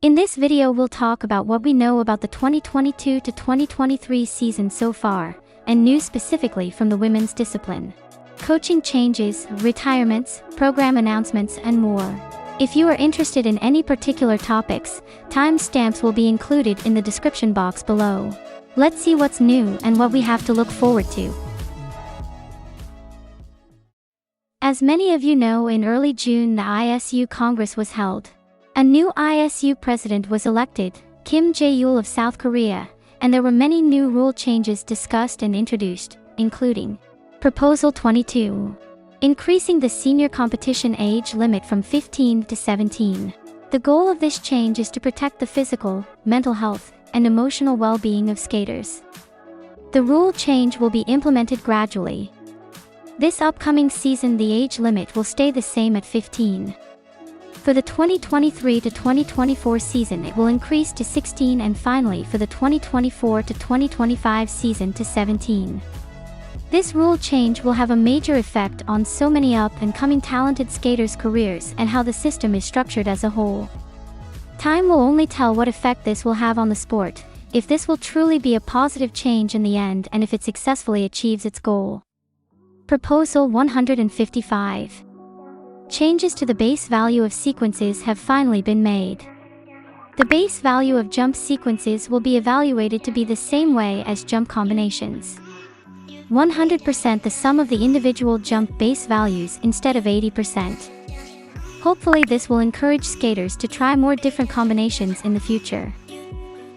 In this video we'll talk about what we know about the 2022 to 2023 season so far, and news specifically from the women's discipline. Coaching changes, retirements, program announcements, and more. If you are interested in any particular topics, timestamps will be included in the description box below. Let's see what's new and what we have to look forward to. As many of you know, in early June the ISU Congress was held. A new ISU president was elected, Kim Jae-yul of South Korea, and there were many new rule changes discussed and introduced, including Proposal 22. Increasing the senior competition age limit from 15 to 17. The goal of this change is to protect the physical, mental health, and emotional well-being of skaters. The rule change will be implemented gradually. This upcoming season the age limit will stay the same at 15. For the 2023 to 2024 season it will increase to 16 and finally for the 2024 to 2025 season to 17. This rule change will have a major effect on so many up-and-coming talented skaters' careers and how the system is structured as a whole. Time will only tell what effect this will have on the sport, if this will truly be a positive change in the end and if it successfully achieves its goal. Proposal 155. Changes to the base value of sequences have finally been made. The base value of jump sequences will be evaluated to be the same way as jump combinations. 100% the sum of the individual jump base values instead of 80%. Hopefully this will encourage skaters to try more different combinations in the future.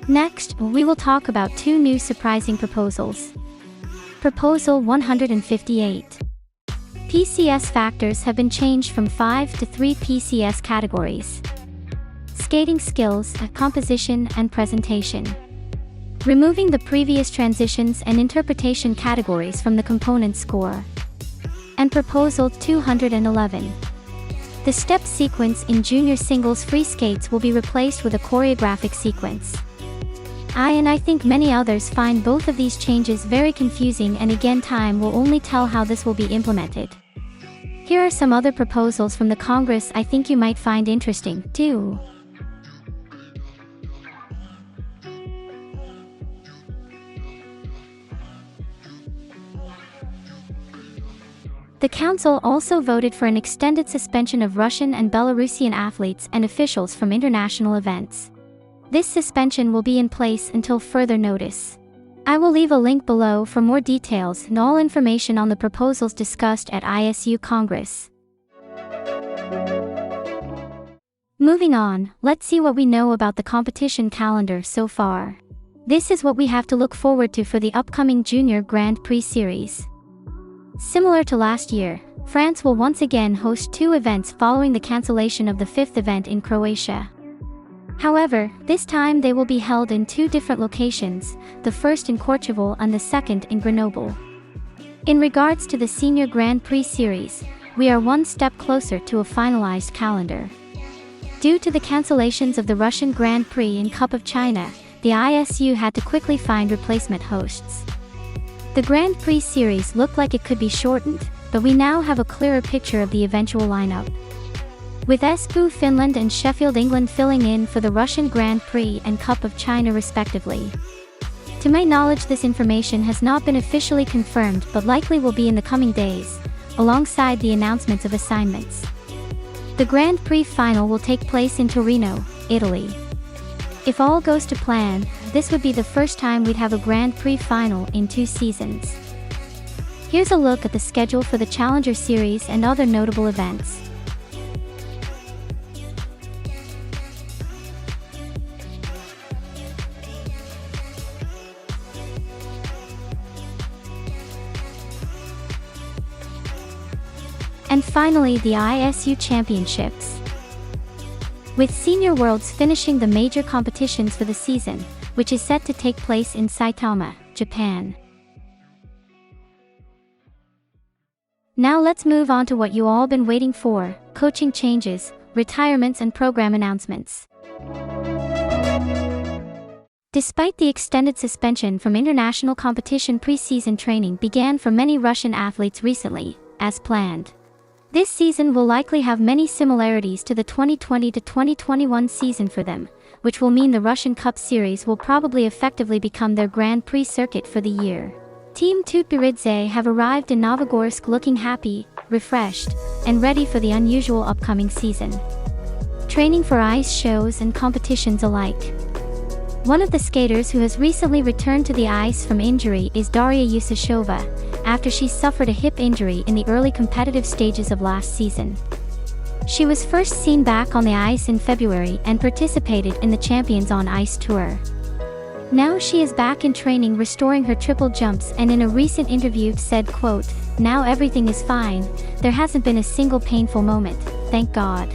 Next, we will talk about two new surprising proposals. Proposal 158. PCS factors have been changed from 5 to 3 PCS categories. Skating skills, composition, and presentation. Removing the previous transitions and interpretation categories from the component score. And Proposal 211. The step sequence in junior singles free skates will be replaced with a choreographic sequence. I think many others find both of these changes very confusing, and again time will only tell how this will be implemented. Here are some other proposals from the Congress I think you might find interesting, too. The Council also voted for an extended suspension of Russian and Belarusian athletes and officials from international events. This suspension will be in place until further notice. I will leave a link below for more details and all information on the proposals discussed at ISU Congress. Moving on, let's see what we know about the competition calendar so far. This is what we have to look forward to for the upcoming Junior Grand Prix Series. Similar to last year, France will once again host 2 events following the cancellation of the 5th event in Croatia. However, this time they will be held in 2 different locations, the first in Kourchevel and the second in Grenoble. In regards to the Senior Grand Prix Series, we are one step closer to a finalized calendar. Due to the cancellations of the Russian Grand Prix and Cup of China, the ISU had to quickly find replacement hosts. The Grand Prix Series looked like it could be shortened, but we now have a clearer picture of the eventual lineup. With Espoo Finland and Sheffield England filling in for the Russian Grand Prix and Cup of China respectively. To my knowledge this information has not been officially confirmed but likely will be in the coming days, alongside the announcements of assignments. The Grand Prix final will take place in Torino, Italy. If all goes to plan, this would be the first time we'd have a Grand Prix final in 2 seasons. Here's a look at the schedule for the Challenger Series and other notable events. And finally the ISU Championships. With Senior Worlds finishing the major competitions for the season, which is set to take place in Saitama, Japan. Now let's move on to what you all been waiting for, coaching changes, retirements and program announcements. Despite the extended suspension from international competition, pre-season training began for many Russian athletes recently, as planned. This season will likely have many similarities to the 2020 to 2021 season for them, which will mean the Russian Cup Series will probably effectively become their Grand Prix circuit for the year. Team Tutberidze have arrived in Novogorsk looking happy, refreshed, and ready for the unusual upcoming season. Training for ice shows and competitions alike. One of the skaters who has recently returned to the ice from injury is Daria Usacheva, after she suffered a hip injury in the early competitive stages of last season. She was first seen back on the ice in February and participated in the Champions on Ice tour. Now she is back in training, restoring her triple jumps, and in a recent interview said, quote, "Now everything is fine, there hasn't been a single painful moment, thank God.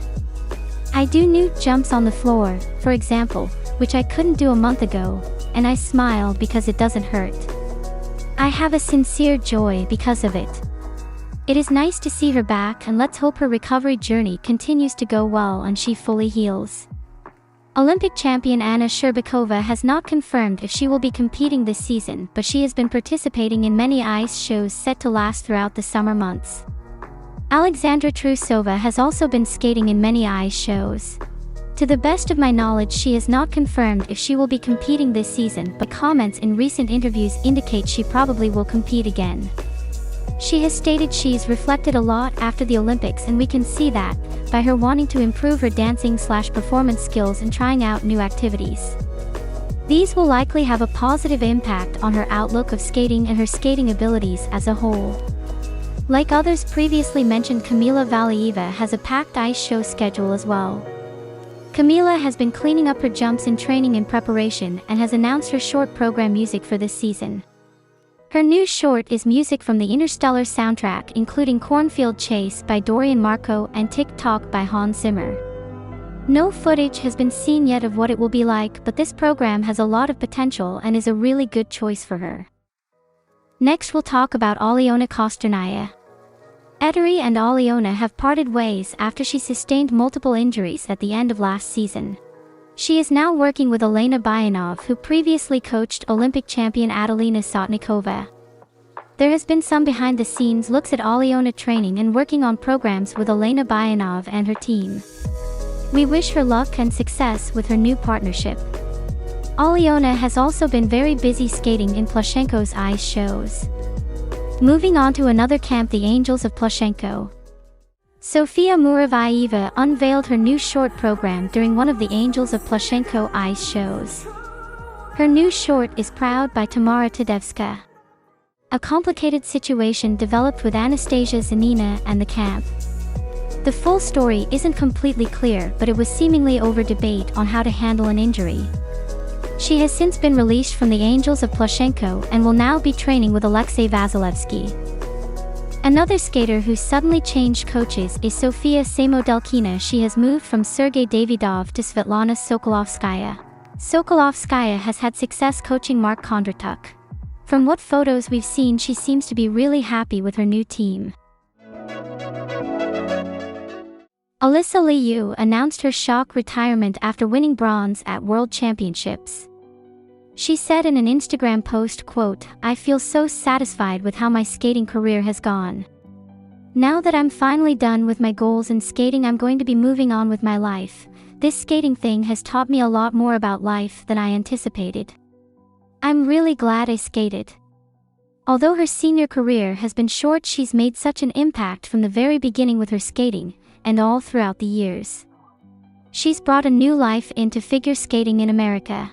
I do new jumps on the floor, for example, which I couldn't do a month ago, and I smile because it doesn't hurt. I have a sincere joy because of it. It is nice to see her back, and let's hope her recovery journey continues to go well and she fully heals." Olympic champion Anna Shcherbakova has not confirmed if she will be competing this season, but she has been participating in many ice shows set to last throughout the summer months. Alexandra Trusova has also been skating in many ice shows. To the best of my knowledge, she has not confirmed if she will be competing this season, but comments in recent interviews indicate she probably will compete again. She has stated she's reflected a lot after the Olympics, and we can see that by her wanting to improve her dancing/performance skills and trying out new activities. These will likely have a positive impact on her outlook of skating and her skating abilities as a whole. Like others previously mentioned, Kamila Valieva has a packed ice show schedule as well. Kamila has been cleaning up her jumps in training in preparation and has announced her short program music for this season. Her new short is music from the Interstellar soundtrack, including Cornfield Chase by Dorian Marco and Tick Tock by Hans Zimmer. No footage has been seen yet of what it will be like, but this program has a lot of potential and is a really good choice for her. Next we'll talk about Alena Kostornaia. Ettore and Alena have parted ways after she sustained multiple injuries at the end of last season. She is now working with Alena Bayanov, who previously coached Olympic champion Adelina Sotnikova. There has been some behind-the-scenes looks at Alena training and working on programs with Alena Bayanov and her team. We wish her luck and success with her new partnership. Alena has also been very busy skating in Plushenko's ice shows. Moving on to another camp, the Angels of Plushenko. Sofia Muravieva unveiled her new short program during one of the Angels of Plushenko ice shows. Her new short is Proud by Tamara Tadevska. A complicated situation developed with Anastasia, Zinina, and the camp. The full story isn't completely clear, but it was seemingly over debate on how to handle an injury. She has since been released from the Angels of Plushenko and will now be training with Alexei Vasilevsky. Another skater who suddenly changed coaches is Sofia Samodelkina. She has moved from Sergei Davidov to Svetlana Sokolovskaya. Sokolovskaya has had success coaching Mark Kondratuk. From what photos we've seen, she seems to be really happy with her new team. Alysa Liu announced her shock retirement after winning bronze at World Championships. She said in an Instagram post, quote, "I feel so satisfied with how my skating career has gone. Now that I'm finally done with my goals in skating, I'm going to be moving on with my life. This skating thing has taught me a lot more about life than I anticipated. I'm really glad I skated." Although her senior career has been short, she's made such an impact from the very beginning with her skating, and all throughout the years. She's brought a new life into figure skating in America.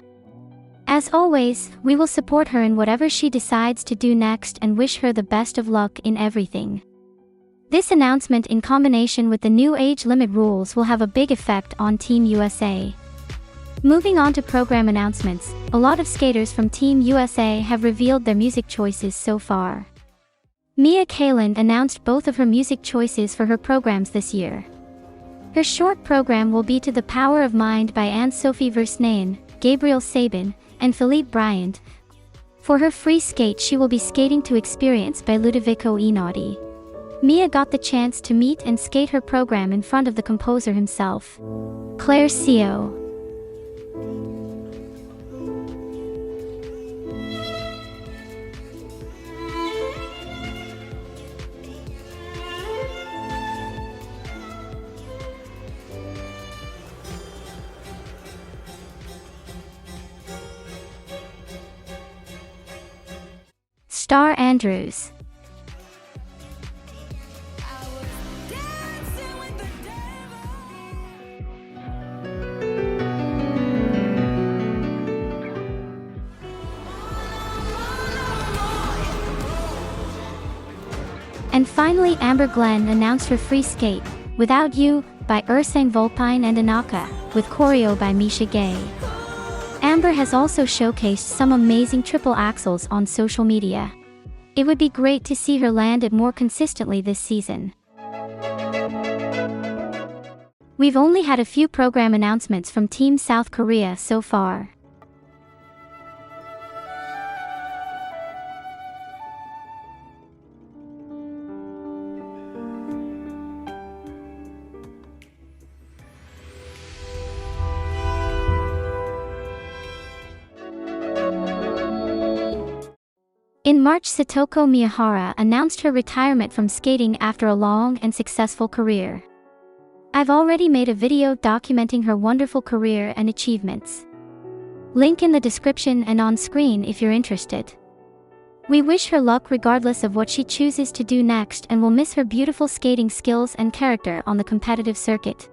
As always, we will support her in whatever she decides to do next and wish her the best of luck in everything. This announcement, in combination with the new age limit rules, will have a big effect on Team USA. Moving on to program announcements, a lot of skaters from Team USA have revealed their music choices so far. Mia Kayland announced both of her music choices for her programs this year. Her short program will be To the Power of Mind by Anne-Sophie Versnayen, Gabriel Sabin, and Philippe Bryant. For her free skate, she will be skating To Experience by Ludovico Einaudi. Mia got the chance to meet and skate her program in front of the composer himself, Clare Seo. Starr Andrews. And finally, Amber Glenn announced her free skate, Without You, by Ursang Volpine and Anaka, with choreo by Misha Gay. Amber has also showcased some amazing triple axels on social media. It would be great to see her land it more consistently this season. We've only had a few program announcements from Team South Korea so far. In March, Satoko Miyahara announced her retirement from skating after a long and successful career. I've already made a video documenting her wonderful career and achievements. Link in the description and on screen if you're interested. We wish her luck regardless of what she chooses to do next, and will miss her beautiful skating skills and character on the competitive circuit.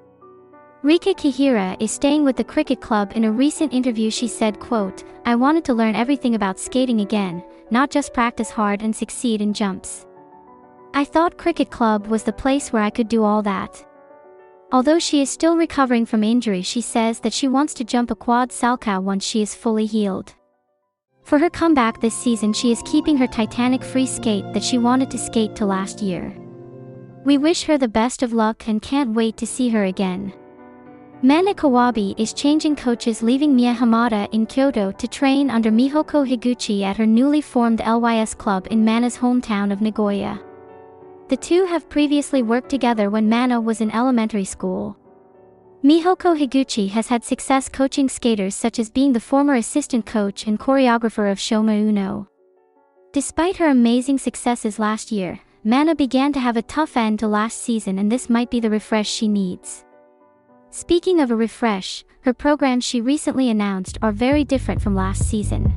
Rika Kihira is staying with the cricket club. In a recent interview she said, quote, "I wanted to learn everything about skating again, not just practice hard and succeed in jumps. I thought cricket club was the place where I could do all that." Although she is still recovering from injury, she says that she wants to jump a quad salchow once she is fully healed. For her comeback this season, she is keeping her Titanic free skate that she wanted to skate to last year. We wish her the best of luck and can't wait to see her again. Mana Kawabe is changing coaches, leaving Mia Hamada in Kyoto to train under Mihoko Higuchi at her newly formed LYS club in Mana's hometown of Nagoya. The two have previously worked together when Mana was in elementary school. Mihoko Higuchi has had success coaching skaters, such as being the former assistant coach and choreographer of Shoma Uno. Despite her amazing successes last year, Mana began to have a tough end to last season, and this might be the refresh she needs. Speaking of a refresh, her programs she recently announced are very different from last season.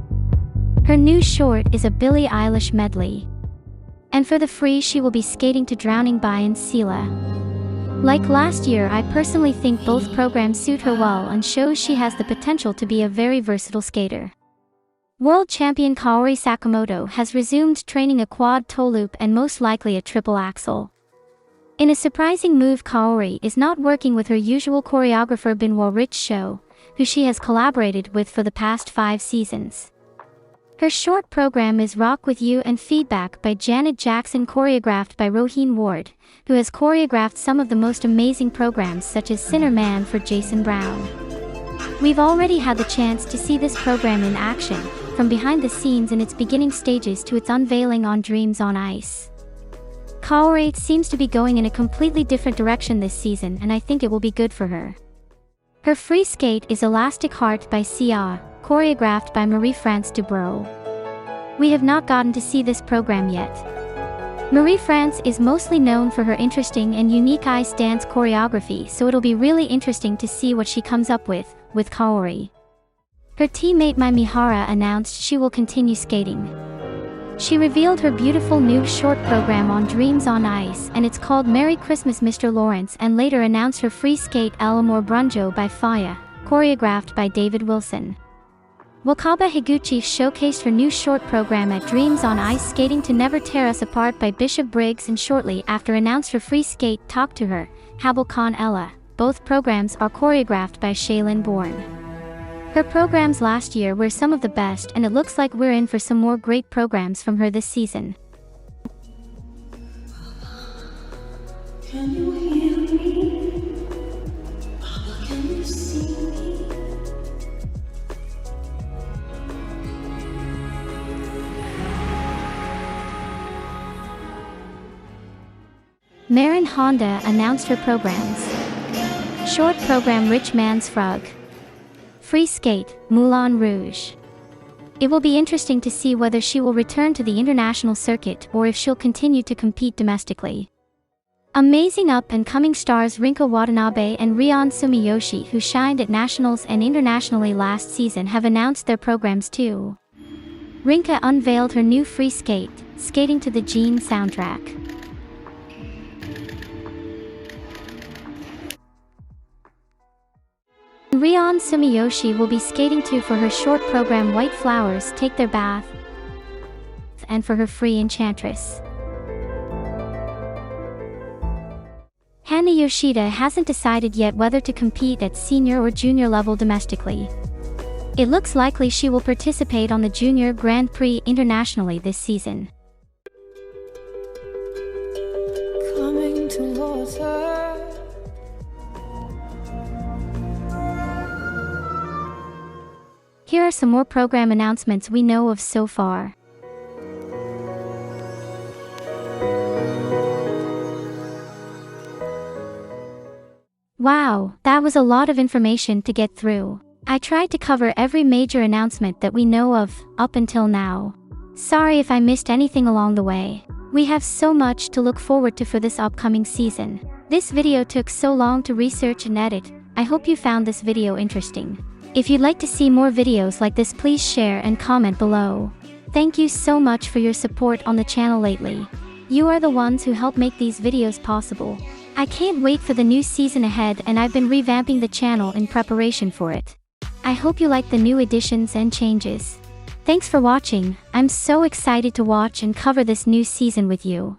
Her new short is a Billie Eilish medley. And for the free, she will be skating to Drowning by and Sila. Like last year, I personally think both programs suit her well and shows she has the potential to be a very versatile skater. World champion Kaori Sakamoto has resumed training a quad toe loop and most likely a triple axel. In a surprising move, Kaori is not working with her usual choreographer Benoit Rich Show, who she has collaborated with for the past 5 seasons. Her short program is Rock With You and Feedback by Janet Jackson, choreographed by Roheen Ward, who has choreographed some of the most amazing programs such as Sinner Man for Jason Brown. We've already had the chance to see this program in action, from behind the scenes in its beginning stages to its unveiling on Dreams on Ice. Kaori seems to be going in a completely different direction this season, and I think it will be good for her. Her free skate is Elastic Heart by Sia, choreographed by Marie-France Dubrow. We have not gotten to see this program yet. Marie-France is mostly known for her interesting and unique ice dance choreography, so it'll be really interesting to see what she comes up with Kaori. Her teammate Mai Mihara announced she will continue skating. She revealed her beautiful new short program on Dreams on Ice, and it's called Merry Christmas Mr. Lawrence, and later announced her free skate El Amor Brunjo by Faya, choreographed by David Wilson. Wakaba Higuchi showcased her new short program at Dreams on Ice, skating to Never Tear Us Apart by Bishop Briggs, and shortly after announced her free skate Talk to Her, Habelcon Ella. Both programs are choreographed by Shaylin Bourne. Her programs last year were some of the best, and it looks like we're in for some more great programs from her this season. Can you hear me? Papa, can you see me? Marin Honda announced her programs. Short program Rich Man's Frog. Free skate, Moulin Rouge. It will be interesting to see whether she will return to the international circuit or if she'll continue to compete domestically. Amazing up-and-coming stars Rinka Watanabe and Rion Sumiyoshi, who shined at nationals and internationally last season, have announced their programs too. Rinka unveiled her new free skate, skating to the Gene soundtrack. Rion Sumiyoshi will be skating too for her short program White Flowers Take Their Bath, and for her free Enchantress. Hana Yoshida hasn't decided yet whether to compete at senior or junior level domestically. It looks likely she will participate on the Junior Grand Prix internationally this season. Coming towards her. Here are some more program announcements we know of so far. Wow, that was a lot of information to get through. I tried to cover every major announcement that we know of, up until now. Sorry if I missed anything along the way. We have so much to look forward to for this upcoming season. This video took so long to research and edit. I hope you found this video interesting. If you'd like to see more videos like this, please share and comment below. Thank you so much for your support on the channel lately. You are the ones who help make these videos possible. I can't wait for the new season ahead, and I've been revamping the channel in preparation for it. I hope you like the new additions and changes. Thanks for watching. I'm so excited to watch and cover this new season with you.